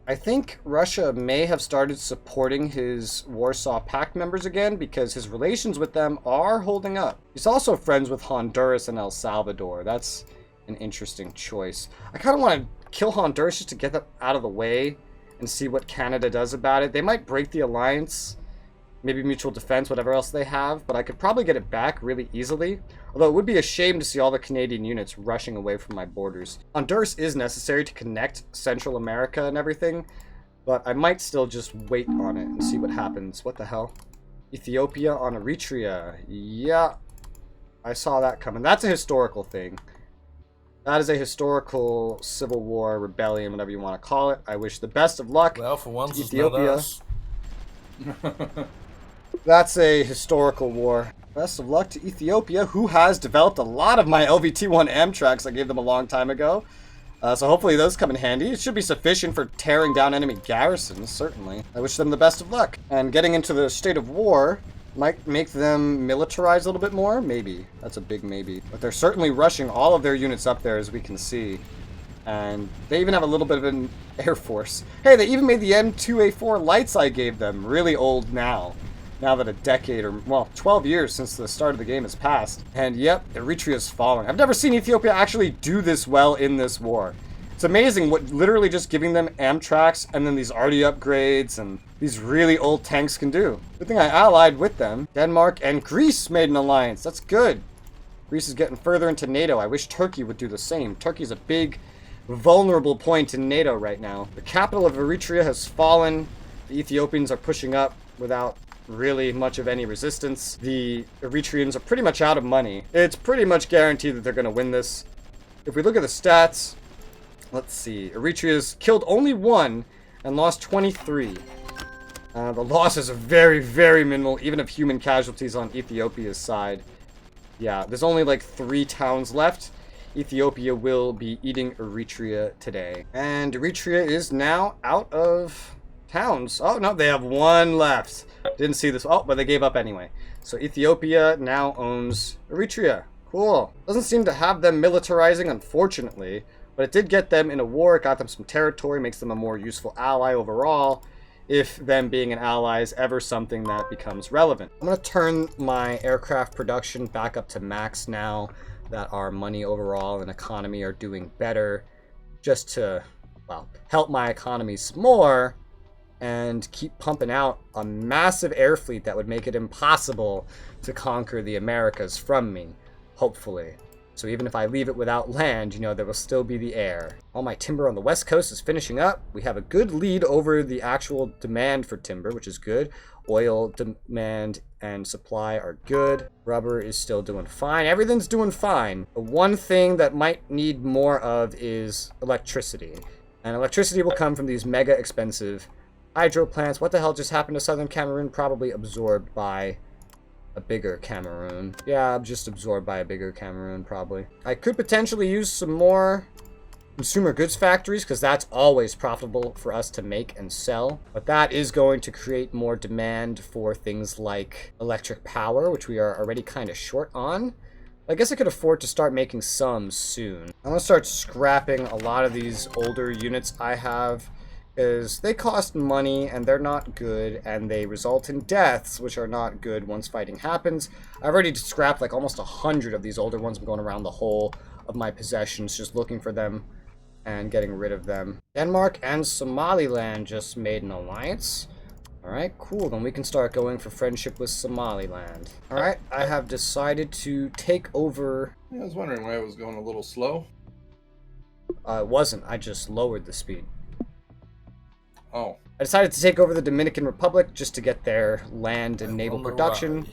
I think Russia may have started supporting his Warsaw Pact members again because his relations with them are holding up. He's also friends with Honduras and El Salvador. That's an interesting choice. I kind of want to kill Honduras just to get them out of the way and see what Canada does about it. They might break the alliance, maybe mutual defense, whatever else they have, but I could probably get it back really easily. Although it would be a shame to see all the Canadian units rushing away from my borders. Honduras is necessary to connect Central America and everything, but I might still just wait on it and see what happens. What the hell? Ethiopia on Eritrea. Yeah, I saw that coming. That's a historical thing. That is a historical civil war, rebellion, whatever you want to call it. I wish the best of luck Well, for once, to it's not Ethiopia. us. That's a historical war. Best of luck to Ethiopia, who has developed a lot of my LVT-1 Amtraks I gave them a long time ago. So hopefully those come in handy. It should be sufficient for tearing down enemy garrisons, certainly. I wish them the best of luck. And getting into the state of war might make them militarize a little bit more. Maybe. That's a big maybe. But they're certainly rushing all of their units up there, as we can see. And they even have a little bit of an air force. Hey, they even made the M2A4 lights I gave them really old now. Now that a decade or, well, 12 years since the start of the game has passed. And yep, Eritrea is falling. I've never seen Ethiopia actually do this well in this war. It's amazing what literally just giving them Amtraks and then these RD upgrades and these really old tanks can do. Good thing I allied with them. Denmark and Greece made an alliance. That's good. Greece is getting further into NATO. I wish Turkey would do the same. Turkey's a big, vulnerable point in NATO right now. The capital of Eritrea has fallen. The Ethiopians are pushing up without really much of any resistance. The Eritreans are pretty much out of money. It's pretty much guaranteed that they're going to win this. If we look at the stats, let's see. Eritrea's killed only 1 and lost 23. The losses are very, very minimal, even of human casualties on Ethiopia's side. Yeah, there's only like 3 towns left. Ethiopia will be eating Eritrea today. And Eritrea is now out of towns. Oh, no, they have 1 left. Didn't see this. Oh, but they gave up anyway. So Ethiopia now owns Eritrea. Cool. Doesn't seem to have them militarizing, unfortunately. But it did get them in a war. It got them some territory. Makes them a more useful ally overall. If them being an ally is ever something that becomes relevant. I'm going to turn my aircraft production back up to max now that our money overall and economy are doing better. Just to, well, help my economies more. And keep pumping out a massive air fleet that would make it impossible to conquer the Americas from me, hopefully. So even if I leave it without land, you know, there will still be the air. All my timber on the west coast is finishing up. We have a good lead over the actual demand for timber, which is good. Oil demand and supply are good. Rubber is still doing fine. Everything's doing fine. The one thing that might need more of is electricity. And electricity will come from these mega expensive hydro plants. What the hell just happened to southern Cameroon? Probably absorbed by a bigger Cameroon. Yeah, just absorbed by a bigger Cameroon, probably. I could potentially use some more consumer goods factories, because that's always profitable for us to make and sell. But that is going to create more demand for things like electric power, which we are already kind of short on. I guess I could afford to start making some soon. I'm going to start scrapping a lot of these older units I have, because they cost money and they're not good and they result in deaths, which are not good once fighting happens. I've already scrapped like almost 100 of these older ones. I'm going around the whole of my possessions just looking for them and getting rid of them. Denmark and Somaliland just made an alliance. Alright, cool. Then we can start going for friendship with Somaliland. Alright, I have decided to take over... Yeah, I was wondering why it was going a little slow. It wasn't. I just lowered the speed. Oh. I decided to take over the Dominican Republic just to get their land and naval production,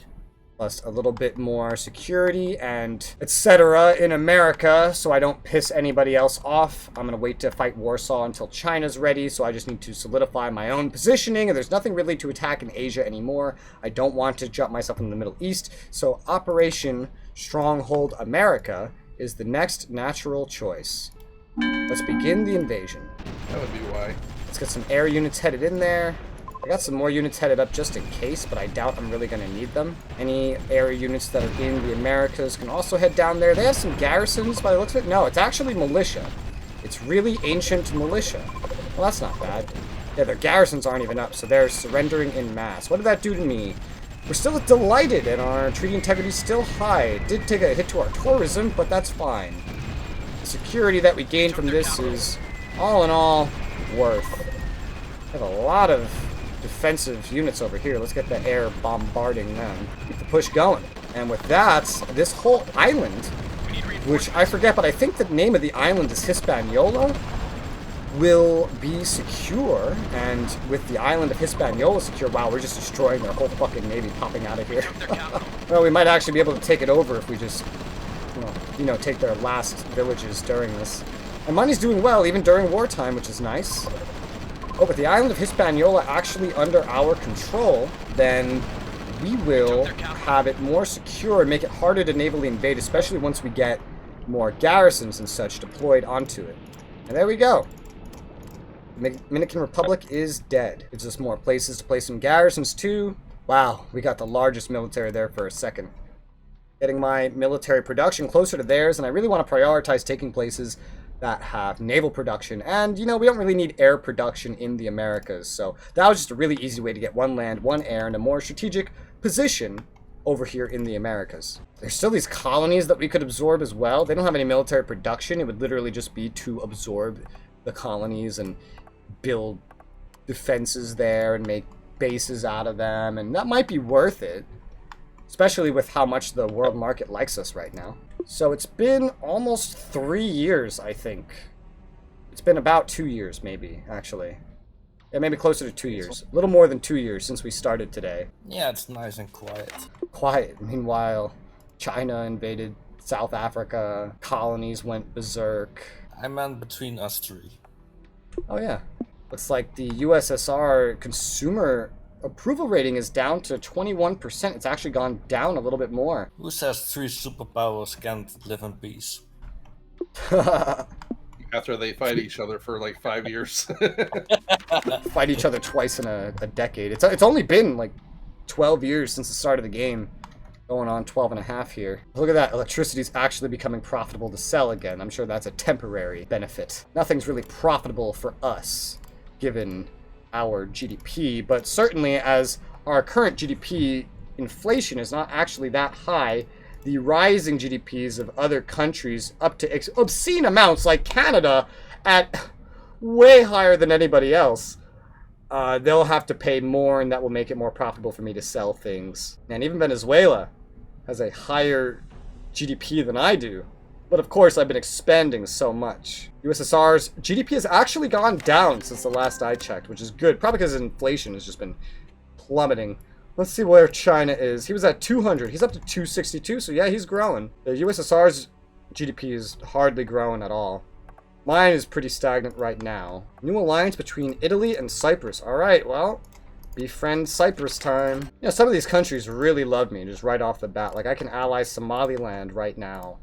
plus a little bit more security and etc. in America, so I don't piss anybody else off. I'm going to wait to fight Warsaw until China's ready, so I just need to solidify my own positioning, and there's nothing really to attack in Asia anymore. I don't want to jump myself in the Middle East, so Operation Stronghold America is the next natural choice. Let's begin the invasion. That would be why. Let's get some air units headed in there. I got some more units headed up just in case, but I doubt I'm really going to need them. Any air units that are in the Americas can also head down there. They have some garrisons by the looks of it. No, it's actually militia. It's really ancient militia. Well, that's not bad. Yeah, their garrisons aren't even up, so they're surrendering in mass. What did that do to me? We're still delighted, and our treaty integrity is still high. It did take a hit to our tourism, but that's fine. The security that we gained from this is, all in all, worth. We have a lot of defensive units over here. Let's get the air bombarding them. Keep the push going. And with that, this whole island, which I forget, but I think the name of the island is Hispaniola, will be secure. And with the island of Hispaniola secure, wow, we're just destroying their whole fucking navy popping out of here. Well, we might actually be able to take it over if we just, you know, take their last villages during this. And money's doing well, even during wartime, which is nice. Oh, but the island of Hispaniola actually under our control, then we will have it more secure and make it harder to navally invade, especially once we get more garrisons and such deployed onto it. And there we go. The Dominican Republic is dead. Gives us more places to place some garrisons too. Wow, we got the largest military there for a second. Getting my military production closer to theirs, and I really want to prioritize taking places that have naval production. And, you know, we don't really need air production in the Americas, so that was just a really easy way to get one land, one air, and a more strategic position over here in the Americas. There's still these colonies that we could absorb as well. They don't have any military production. It would literally just be to absorb the colonies and build defenses there and make bases out of them, and that might be worth it, especially with how much the world market likes us right now. So it's been almost 3 years, I think. It's been about 2 years, maybe, actually. Yeah, maybe closer to 2 years. A little more than 2 years since we started today. Yeah, it's nice and quiet. Quiet. Meanwhile, China invaded South Africa, colonies went berserk. I meant between us three. Oh yeah. Looks like the USSR consumer approval rating is down to 21%. It's actually gone down a little bit more. Who says three superpowers can't live in peace? After they fight each other for like 5 years. Fight each other twice in a decade. It's only been like 12 years since the start of the game. Going on 12 and a half here. Look at that. Electricity is actually becoming profitable to sell again. I'm sure that's a temporary benefit. Nothing's really profitable for us, given our GDP, but certainly as our current GDP inflation is not actually that high, the rising GDPs of other countries up to obscene amounts, like Canada, at way higher than anybody else, they'll have to pay more, and that will make it more profitable for me to sell things. And even Venezuela has a higher GDP than I do. But of course, I've been expanding so much. USSR's GDP has actually gone down since the last I checked, which is good. Probably because inflation has just been plummeting. Let's see where China is. He was at 200. He's up to 262, so yeah, he's growing. The USSR's GDP is hardly growing at all. Mine is pretty stagnant right now. New alliance between Italy and Cyprus. All right, well, befriend Cyprus time. You know, some of these countries really love me just right off the bat. Like, I can ally Somaliland right now,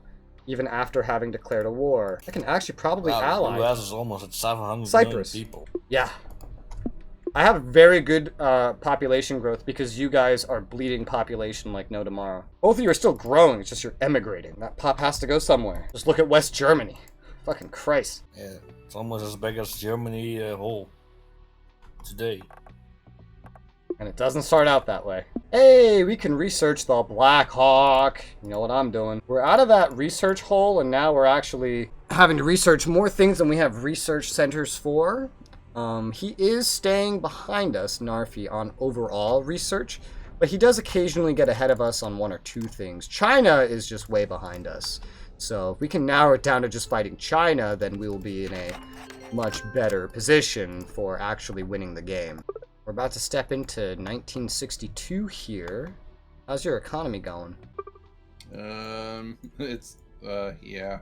even after having declared a war. I can actually probably ally The US is almost at 700 Cyprus. million people. Yeah. I have very good population growth because you guys are bleeding population like no tomorrow. Both of you are still growing, it's just you're emigrating. That pop has to go somewhere. Just look at West Germany. Fucking Christ. Yeah, it's almost as big as Germany whole today. And it doesn't start out that way. Hey, we can research the Black Hawk. You know what I'm doing. We're out of that research hole, and now we're actually having to research more things than we have research centers for. He is staying behind us, Narfi, on overall research, but he does occasionally get ahead of us on one or two things. China is just way behind us. So if we can narrow it down to just fighting China, then we will be in a much better position for actually winning the game. We're about to step into 1962 here. How's your economy going? Yeah.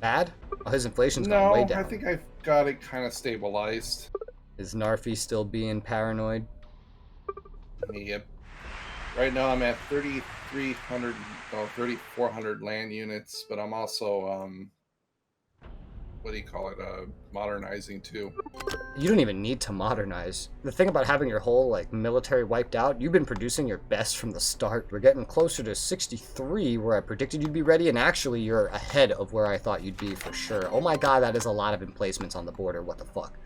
Bad? Oh, his inflation's gone way down. I think I've got it kind of stabilized. Is Narfi still being paranoid? Yep. Right now I'm at 3,300, well, 3,400 land units, but I'm also, what do you call it, modernizing too. You don't even need to modernize. The thing about having your whole, like, military wiped out, you've been producing your best from the start. We're getting closer to 63, where I predicted you'd be ready, and actually you're ahead of where I thought you'd be for sure. Oh my god, that is a lot of emplacements on the border. What the fuck?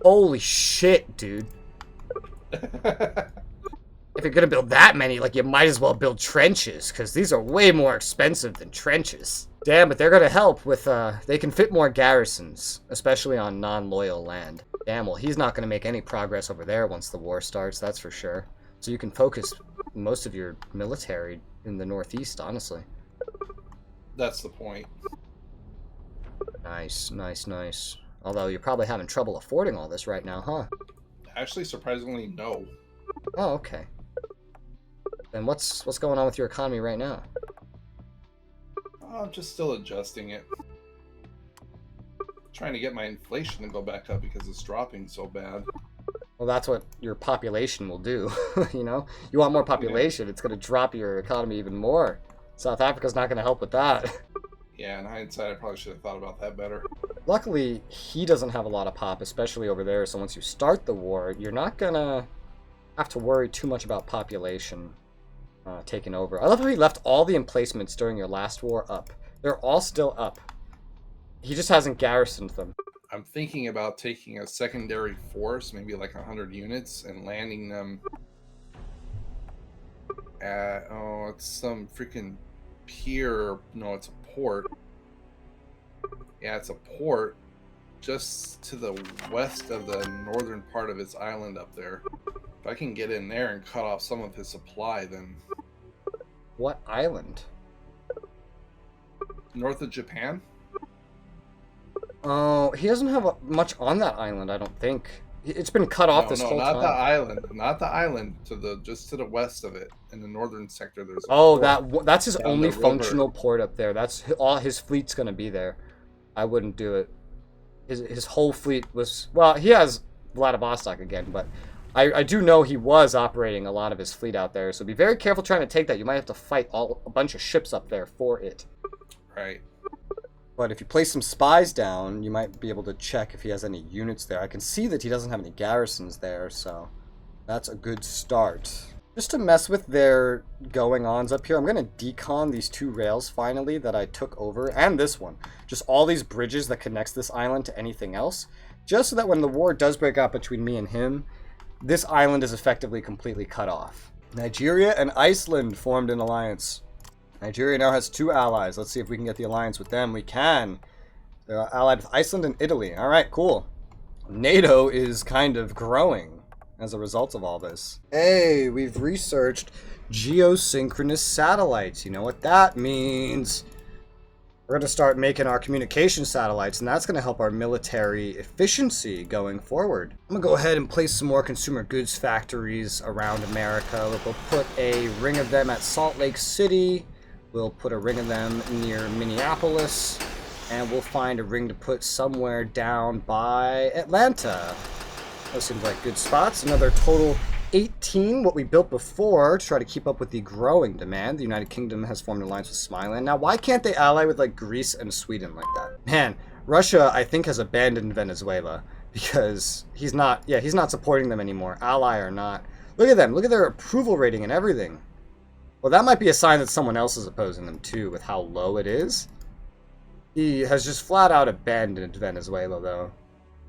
Holy shit, dude. If you're gonna build that many, like, you might as well build trenches, because these are way more expensive than trenches. Damn, but they're gonna help with, they can fit more garrisons, especially on non-loyal land. Damn, well, he's not gonna make any progress over there once the war starts, that's for sure. So you can focus most of your military in the northeast, honestly. That's the point. Nice, nice, nice. Although you're probably having trouble affording all this right now, huh? Actually, surprisingly, no. Oh, okay. Then what's going on with your economy right now? I'm just still adjusting it. Trying to get my inflation to go back up because it's dropping so bad. Well, that's what your population will do, you know? You want more population, it's going to drop your economy even more. South Africa's not going to help with that. Yeah, in hindsight, I probably should have thought about that better. Luckily, he doesn't have a lot of pop, especially over there, so once you start the war, you're not going to have to worry too much about population taking over. I love how he left all the emplacements during your last war up. They're all still up. He just hasn't garrisoned them. I'm thinking about taking a secondary force, maybe like 100 units, and landing them at, oh, it's some freaking pier. No, it's a port. Yeah, it's a port just to the west of the northern part of its island up there. If I can get in there and cut off some of his supply, then... What island? North of Japan? Oh, he doesn't have much on that island, I don't think. It's been cut off this whole time. No, not the island. Not the island. Just to the west of it, in the northern sector. There's. Oh, that's his only functional port up there. That's all his fleet's gonna be there. I wouldn't do it. His whole fleet was, well, he has Vladivostok again, but I do know he was operating a lot of his fleet out there. So be very careful trying to take that. You might have to fight a bunch of ships up there for it. Right. But if you place some spies down, you might be able to check if he has any units there. I can see that he doesn't have any garrisons there, so that's a good start. Just to mess with their going-ons up here, I'm going to decon these two rails finally that I took over, and this one. Just all these bridges that connects this island to anything else, just so that when the war does break out between me and him, this island is effectively completely cut off. Nigeria and Iceland formed an alliance. Nigeria now has 2 allies. Let's see if we can get the alliance with them. We can. They're allied with Iceland and Italy. Alright, cool. NATO is kind of growing as a result of all this. Hey, we've researched geosynchronous satellites. You know what that means? We're going to start making our communication satellites, and that's going to help our military efficiency going forward. I'm going to go ahead and place some more consumer goods factories around America. We'll put a ring of them at Salt Lake City. We'll put a ring of them near Minneapolis, and we'll find a ring to put somewhere down by Atlanta. Those seem like good spots. Another total 18, what we built before, to try to keep up with the growing demand. The United Kingdom has formed an alliance with Smiland. Now, why can't they ally with, like, Greece and Sweden like that? Man, Russia, I think, has abandoned Venezuela, because he's not supporting them anymore, ally or not. Look at them. Look at their approval rating and everything. Well, that might be a sign that someone else is opposing them, too, with how low it is. He has just flat out abandoned Venezuela, though.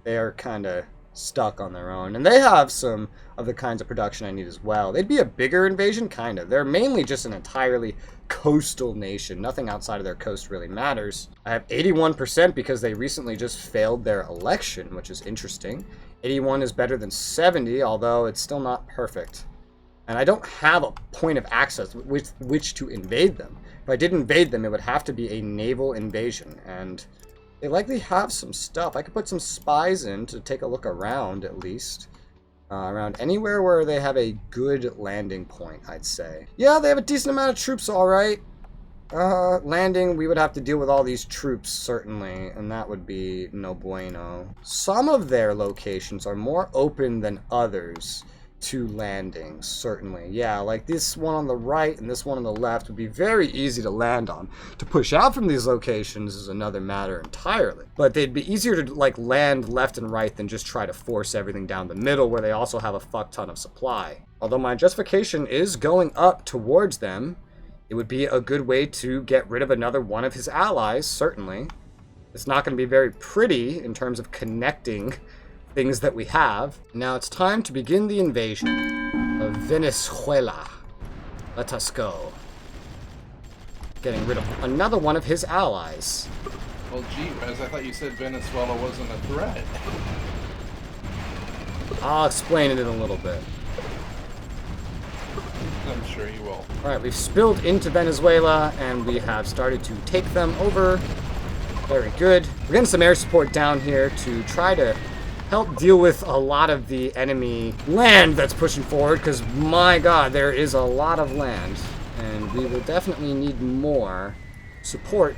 They are kind of stuck on their own. And they have some of the kinds of production I need as well. They'd be a bigger invasion, kind of. They're mainly just an entirely coastal nation. Nothing outside of their coast really matters. I have 81% because they recently just failed their election, which is interesting. 81 is better than 70, although it's still not perfect. And I don't have a point of access with which to invade them. If I did invade them, it would have to be a naval invasion, and they likely have some stuff. I could put some spies in to take a look around, at least. Around anywhere where they have a good landing point, I'd say. Yeah, they have a decent amount of troops, alright. Landing, we would have to deal with all these troops, certainly, and that would be no bueno. Some of their locations are more open than others. 2 landings, certainly. Yeah, like this one on the right and this one on the left would be very easy to land on. To push out from these locations is another matter entirely. But they'd be easier to like land left and right than just try to force everything down the middle where they also have a fuck ton of supply. Although my justification is going up towards them, it would be a good way to get rid of another one of his allies, certainly. It's not going to be very pretty in terms of connecting things that we have. Now it's time to begin the invasion of Venezuela. Let us go. Getting rid of another one of his allies. Well, gee, Rez, I thought you said Venezuela wasn't a threat. I'll explain it in a little bit. I'm sure you will. Alright, we've spilled into Venezuela, and we have started to take them over. Very good. We're getting some air support down here to try to help deal with a lot of the enemy land that's pushing forward, because my god, there is a lot of land. And we will definitely need more support,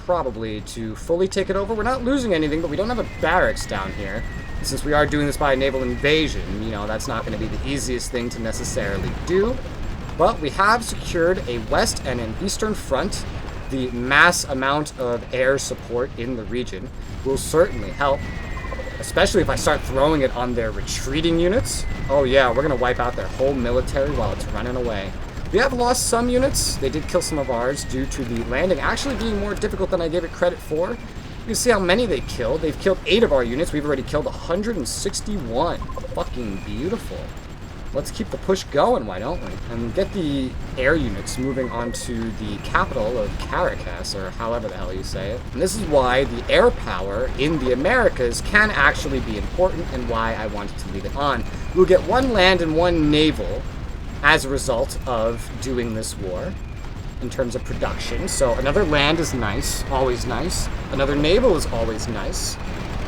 probably, to fully take it over. We're not losing anything, but we don't have a barracks down here. Since we are doing this by naval invasion, you know, that's not going to be the easiest thing to necessarily do. But we have secured a west and an eastern front. The mass amount of air support in the region will certainly help, especially if I start throwing it on their retreating units. Oh yeah, we're going to wipe out their whole military while it's running away. We have lost some units. They did kill some of ours due to the landing actually being more difficult than I gave it credit for. You can see how many they killed. They've killed 8 of our units. We've already killed 161. Fucking beautiful. Let's keep the push going, why don't we? And get the air units moving onto the capital of Caracas, or however the hell you say it. And this is why the air power in the Americas can actually be important, and why I wanted to leave it on. We'll get 1 land and 1 naval as a result of doing this war in terms of production. So another land is nice, always nice. Another naval is always nice.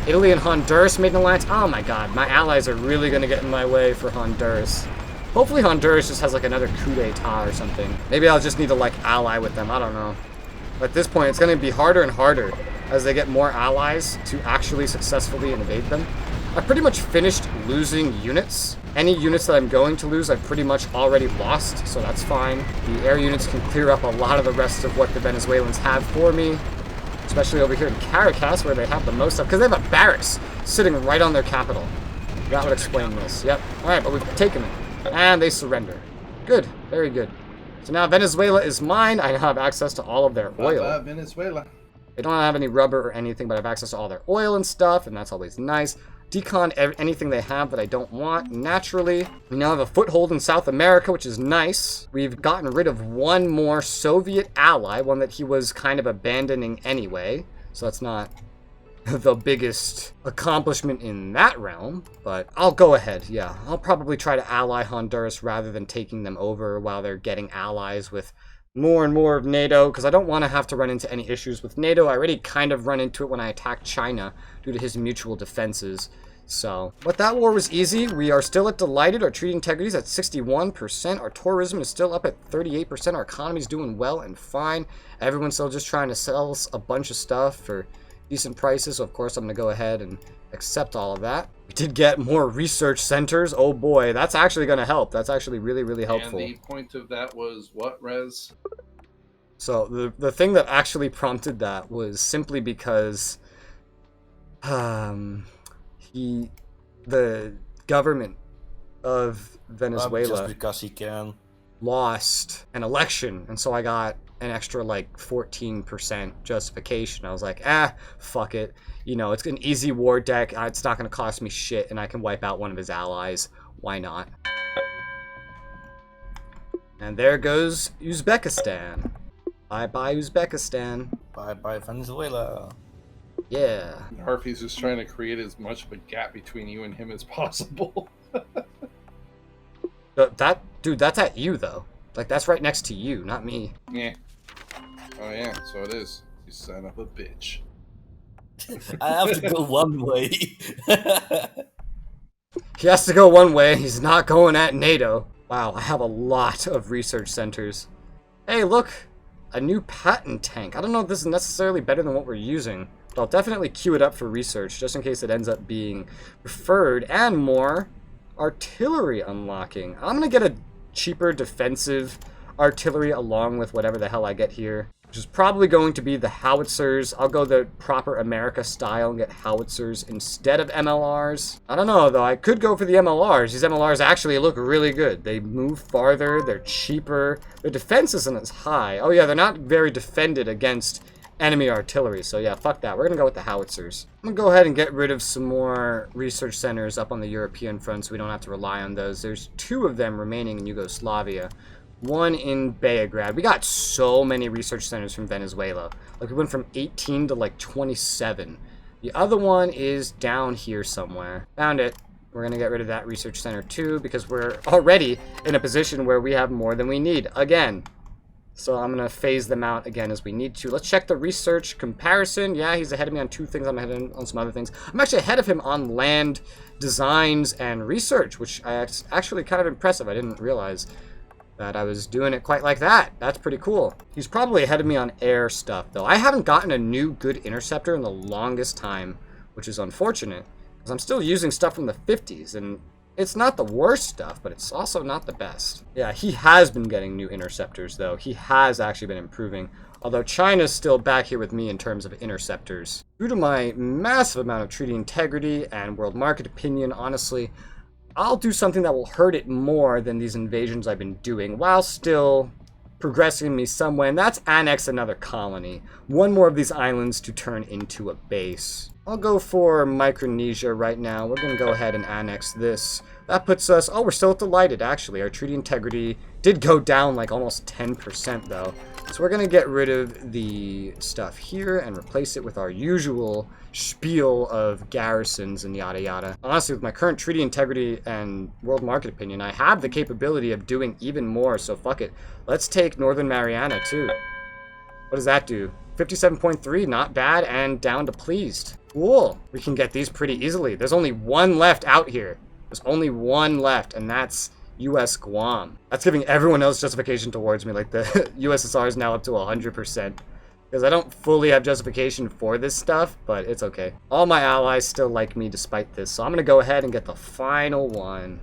Italy and Honduras made an alliance. Oh my god, my allies are really going to get in my way for Honduras. Hopefully Honduras just has like another coup d'etat or something. Maybe I'll just need to like ally with them, I don't know. But at this point, it's going to be harder and harder as they get more allies to actually successfully invade them. I've pretty much finished losing units. Any units that I'm going to lose, I've pretty much already lost, so that's fine. The air units can clear up a lot of the rest of what the Venezuelans have for me. Especially over here in Caracas, where they have the most stuff, because they have a barracks sitting right on their capital. That would explain this. Yep. Alright, but we've taken it. And they surrender. Good. Very good. So now Venezuela is mine. I have access to all of their oil. Venezuela. They don't have any rubber or anything, but I have access to all their oil and stuff, and that's always nice. Decon anything they have that I don't want, naturally. We now have a foothold in South America, which is nice. We've gotten rid of 1 more Soviet ally, one that he was kind of abandoning anyway. So that's not the biggest accomplishment in that realm, but I'll go ahead, yeah. I'll probably try to ally Honduras rather than taking them over while they're getting allies with more and more of NATO, because I don't want to have to run into any issues with NATO. I already kind of run into it when I attacked China due to his mutual defenses. So, but that war was easy. We are still at delighted. Our treaty integrity is at 61%. Our tourism is still up at 38%. Our economy is doing well and fine. Everyone's still just trying to sell us a bunch of stuff for decent prices. So of course I'm going to go ahead and accept all of that. We did get more research centers. Oh boy, that's actually going to help. That's actually really, really helpful. And the point of that was what, Rez? So the thing that actually prompted that was simply because the government of Venezuela just because he can. Lost an election, and so I got an extra like 14% justification. I was like, fuck it. You know, it's an easy war deck. It's not going to cost me shit, and I can wipe out one of his allies. Why not? And there goes Uzbekistan. Bye-bye, Uzbekistan. Bye-bye, Venezuela. Yeah. Narfi's just trying to create as much of a gap between you and him as possible. Dude, that's at you, though. Like, that's right next to you, not me. Yeah. Oh, yeah, so it is. You son of a bitch. I have to go one way. He has to go one way. He's not going at NATO. Wow, I have a lot of research centers. Hey, look. A new patent tank. I don't know if this is necessarily better than what we're using, but I'll definitely queue it up for research, just in case it ends up being preferred. And more Artillery unlocking. I'm gonna get a cheaper defensive artillery along with whatever the hell I get here, which is probably going to be the howitzers. I'll go the proper America style and get howitzers instead of MLRs. I don't know, though. I could go for the MLRs. These MLRs actually look really good. They move farther. They're cheaper. Their defense isn't as high. Oh, yeah, they're not very defended against enemy artillery. So, yeah, fuck that. We're going to go with the howitzers. I'm going to go ahead and get rid of some more research centers up on the European front so we don't have to rely on those. There's 2 of them remaining in Yugoslavia. 1 in Beograd. We got so many research centers from Venezuela. Like, we went from 18 to, like, 27. The other one is down here somewhere. Found it. We're going to get rid of that research center, too, because we're already in a position where we have more than we need. Again. So I'm going to phase them out again as we need to. Let's check the research comparison. Yeah, he's ahead of me on 2 things. I'm ahead of him on some other things. I'm actually ahead of him on land designs and research, which is actually kind of impressive. I didn't realize that I was doing it quite like that. That's pretty cool. He's probably ahead of me on air stuff, though. I haven't gotten a new good interceptor in the longest time, which is unfortunate, because I'm still using stuff from the 50s, and it's not the worst stuff, but it's also not the best. Yeah, he has been getting new interceptors, though. He has actually been improving, although China's still back here with me in terms of interceptors. Due to my massive amount of treaty integrity and world market opinion, honestly, I'll do something that will hurt it more than these invasions I've been doing, while still progressing me some way, and that's annex another colony. 1 more of these islands to turn into a base. I'll go for Micronesia right now. We're going to go ahead and annex this. That puts us... Oh, we're still delighted, actually. Our treaty integrity did go down like almost 10%, though. So we're going to get rid of the stuff here and replace it with our usual spiel of garrisons and yada yada. Honestly, with my current treaty integrity and world market opinion, I have the capability of doing even more, so fuck it. Let's take Northern Mariana, too. What does that do? 57.3, not bad, and down to pleased. Cool. We can get these pretty easily. There's only 1 left out here. There's only 1 left, and that's U.S. Guam. That's giving everyone else justification towards me, like the USSR is now up to 100%. Because I don't fully have justification for this stuff, but it's okay. All my allies still like me despite this, so I'm going to go ahead and get the final one.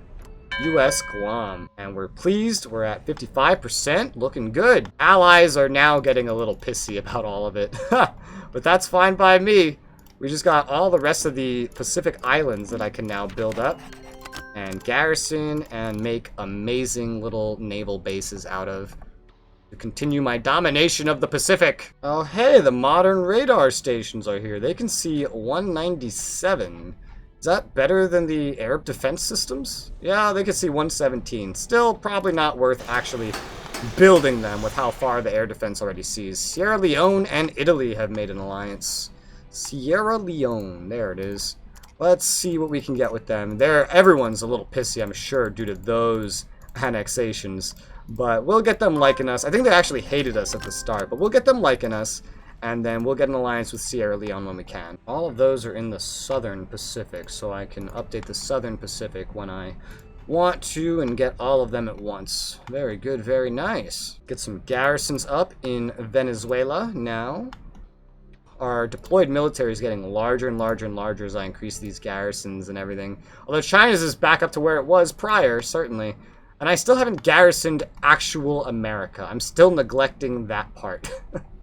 U.S. Guam. And we're pleased. We're at 55%. Looking good. Allies are now getting a little pissy about all of it. But that's fine by me. We just got all the rest of the Pacific Islands that I can now build up and garrison and make amazing little naval bases out of to continue my domination of the Pacific. Oh, hey, the modern radar stations are here. They can see 197. Is that better than the air defense systems? Yeah, they can see 117. Still probably not worth actually building them with how far the air defense already sees. Sierra Leone and Italy have made an alliance. Sierra Leone, there it is. Let's see what we can get with them. Everyone's a little pissy, I'm sure, due to those annexations. But we'll get them liking us. I think they actually hated us at the start, but we'll get them liking us. And then we'll get an alliance with Sierra Leone when we can. All of those are in the Southern Pacific, so I can update the Southern Pacific when I want to and get all of them at once. Very good, very nice. Get some garrisons up in Venezuela now. Our deployed military is getting larger and larger and larger as I increase these garrisons and everything. Although China's is back up to where it was prior, certainly. And I still haven't garrisoned actual America. I'm still neglecting that part.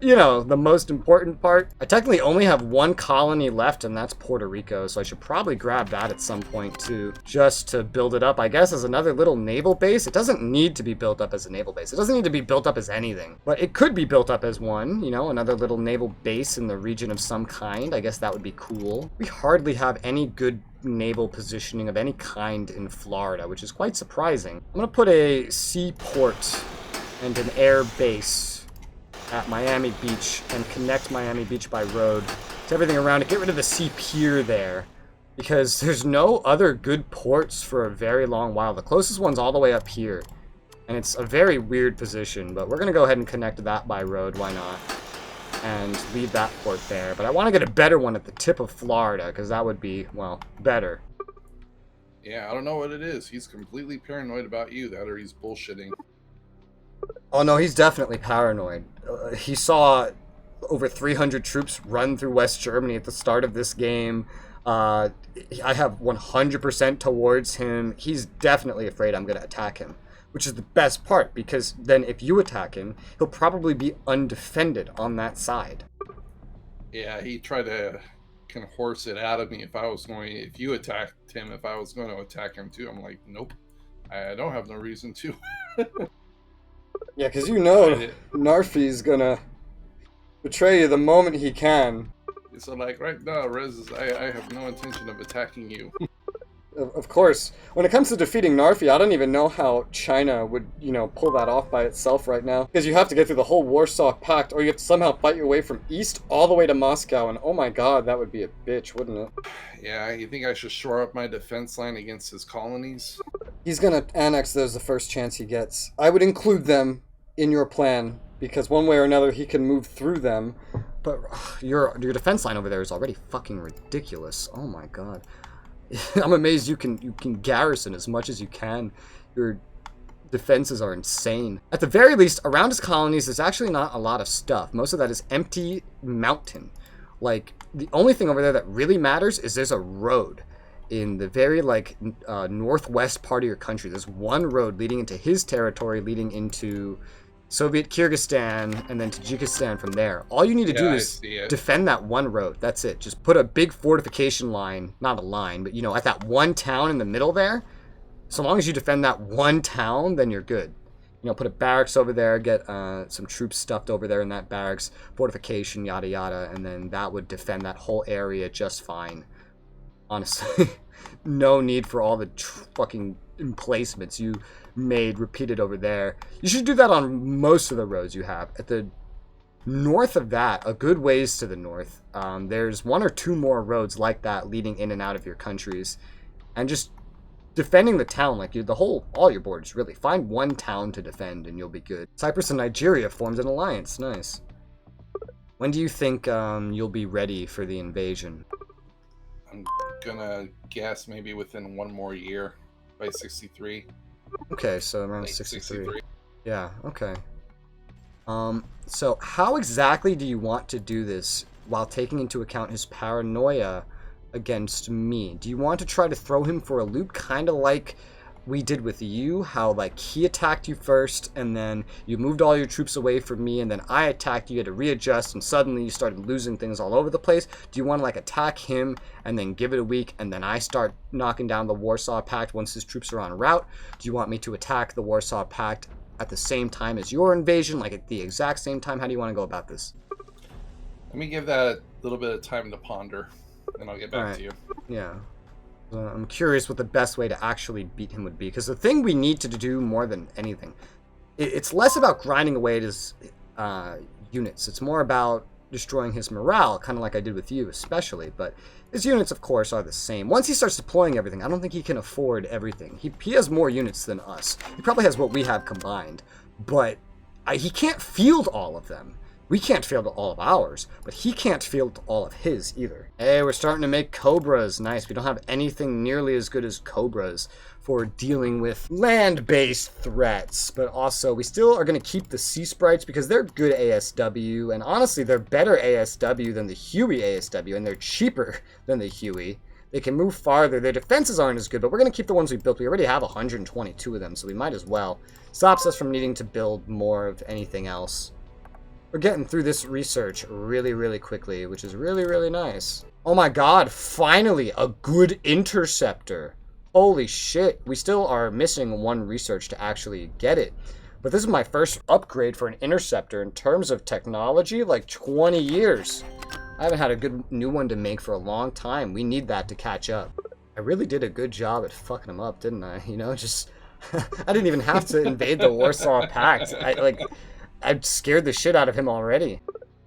You know, the most important part. I technically only have 1 colony left, and that's Puerto Rico, so I should probably grab that at some point, too, just to build it up, I guess, as another little naval base. It doesn't need to be built up as a naval base. It doesn't need to be built up as anything. But it could be built up as one, you know, another little naval base in the region of some kind. I guess that would be cool. We hardly have any good naval positioning of any kind in Florida, which is quite surprising. I'm going to put a seaport and an air base at Miami Beach and connect Miami Beach by road to everything around it. Get rid of the sea pier there because there's no other good ports for a very long while. The closest one's all the way up here, and it's a very weird position, but we're going to go ahead and connect that by road. Why not? And leave that port there. But I want to get a better one at the tip of Florida because that would be, well, better. Yeah, I don't know what it is. He's completely paranoid about you, that or he's bullshitting. Oh no, he's definitely paranoid. He saw over 300 troops run through West Germany at the start of this game. I have 100% towards him. He's definitely afraid I'm going to attack him, which is the best part, because then if you attack him, he'll probably be undefended on that side. Yeah, he tried to kind of horse it out of me if you attacked him, if I was going to attack him too. I'm like, nope, I don't have no reason to. Yeah, because you know Narfi's going to betray you the moment he can. So like right now, Rez, I have no intention of attacking you. Of course, when it comes to defeating Narfi, I don't even know how China would, pull that off by itself right now. Because you have to get through the whole Warsaw Pact, or you have to somehow fight your way from east all the way to Moscow, and oh my god, that would be a bitch, wouldn't it? Yeah, you think I should shore up my defense line against his colonies? He's gonna annex those the first chance he gets. I would include them in your plan, because one way or another he can move through them. But your defense line over there is already fucking ridiculous. Oh my god. I'm amazed you can garrison as much as you can. Your defenses are insane. At the very least, around his colonies, there's actually not a lot of stuff. Most of that is empty mountain. Like, the only thing over there that really matters is there's a road in the very, northwest part of your country. There's one road leading into his territory, leading into Soviet Kyrgyzstan, and then Tajikistan from there. All you need to do is defend that one road. That's it. Just put a big fortification line, not a line, but at that one town in the middle there. So long as you defend that one town, then you're good. Put a barracks over there, get some troops stuffed over there in that barracks, fortification, yada yada, and then that would defend that whole area just fine. Honestly, no need for all the fucking emplacements you made repeated over there. You should do that on most of the roads you have. At the north of that, a good ways to the north, there's one or two more roads like that leading in and out of your countries, and just defending the town, all your borders, really. Find one town to defend and you'll be good. Cyprus and Nigeria formed an alliance. Nice. When do you think you'll be ready for the invasion? I'm gonna guess maybe within one more year, by 63. Okay, so around 63. Yeah, okay. So how exactly do you want to do this while taking into account his paranoia against me? Do you want to try to throw him for a loop, kind of like we did with you, how he attacked you first and then you moved all your troops away from me and then I attacked you, had to readjust, and suddenly you started losing things all over the place? Do you want to attack him and then give it a week and then I start knocking down the Warsaw Pact once his troops are en route? Do you want me to attack the Warsaw Pact at the same time as your invasion, at the exact same time? How do you want to go about this? Let me give that a little bit of time to ponder, and I'll get back to you. Yeah. I'm curious what the best way to actually beat him would be, because the thing we need to do more than anything, it's less about grinding away at his units. It's more about destroying his morale, kind of like I did with you especially, but his units, of course, are the same. Once he starts deploying everything, I don't think he can afford everything. He has more units than us. He probably has what we have combined, but he can't field all of them. We can't field all of ours, but he can't field all of his either. Hey, we're starting to make Cobras. Nice. We don't have anything nearly as good as Cobras for dealing with land-based threats, but also we still are going to keep the Sea Sprites because they're good ASW, and honestly, they're better ASW than the Huey ASW, and they're cheaper than the Huey. They can move farther. Their defenses aren't as good, but we're going to keep the ones we built. We already have 122 of them, so we might as well. Stops us from needing to build more of anything else. We're getting through this research really, really quickly, which is really, really nice. Oh my god, finally, a good interceptor. Holy shit, we still are missing one research to actually get it. But this is my first upgrade for an interceptor in terms of technology, 20 years. I haven't had a good new one to make for a long time. We need that to catch up. I really did a good job at fucking them up, didn't I? I didn't even have to invade the Warsaw Pact. I've scared the shit out of him already.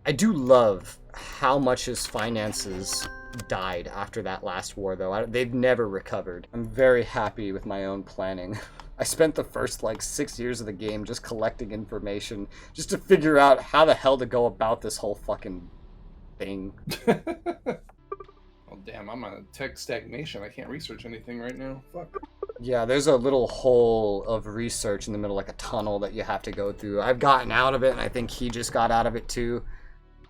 I do love how much his finances died after that last war, though. They've never recovered. I'm very happy with my own planning. I spent the first, 6 years of the game just collecting information, just to figure out how the hell to go about this whole fucking thing. Oh, damn, I'm on tech stagnation. I can't research anything right now. Fuck. Yeah, there's a little hole of research in the middle, a tunnel that you have to go through. I've gotten out of it, and I think he just got out of it too.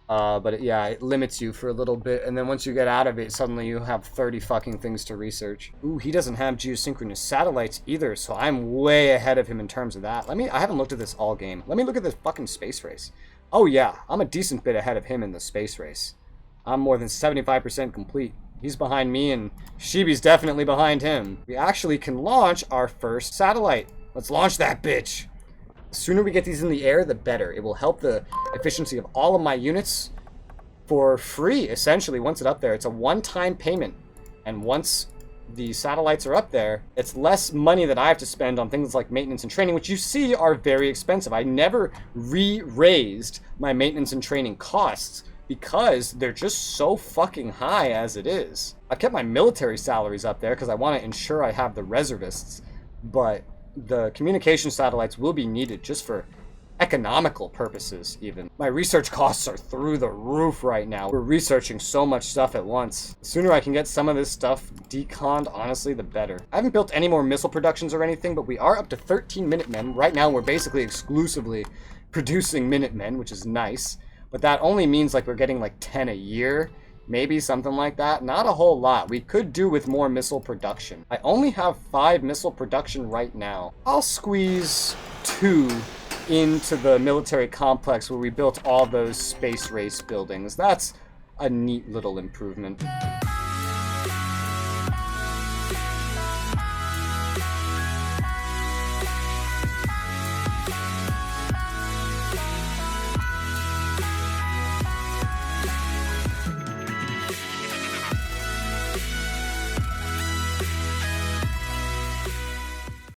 But it limits you for a little bit, and then once you get out of it, suddenly you have 30 fucking things to research. Ooh, he doesn't have geosynchronous satellites either, so I'm way ahead of him in terms of that. I haven't looked at this all game. Let me look at this fucking space race. Oh yeah, I'm a decent bit ahead of him in the space race. I'm more than 75% complete. He's behind me, and Shibi's definitely behind him. We actually can launch our first satellite. Let's launch that bitch. The sooner we get these in the air, the better. It will help the efficiency of all of my units for free, essentially, once it's up there. It's a one-time payment. And once the satellites are up there, it's less money that I have to spend on things like maintenance and training, which you see are very expensive. I never re-raised my maintenance and training costs because they're just so fucking high as it is. I kept my military salaries up there because I want to ensure I have the reservists, but the communication satellites will be needed just for economical purposes even. My research costs are through the roof right now. We're researching so much stuff at once. The sooner I can get some of this stuff deconned, honestly, the better. I haven't built any more missile productions or anything, but we are up to 13 Minutemen. Right now we're basically exclusively producing Minutemen, which is nice. But that only means like we're getting like 10 a year. Maybe something like that. Not a whole lot. We could do with more missile production. I only have 5 missile production right now. I'll squeeze 2 into the military complex where we built all those space race buildings. That's a neat little improvement.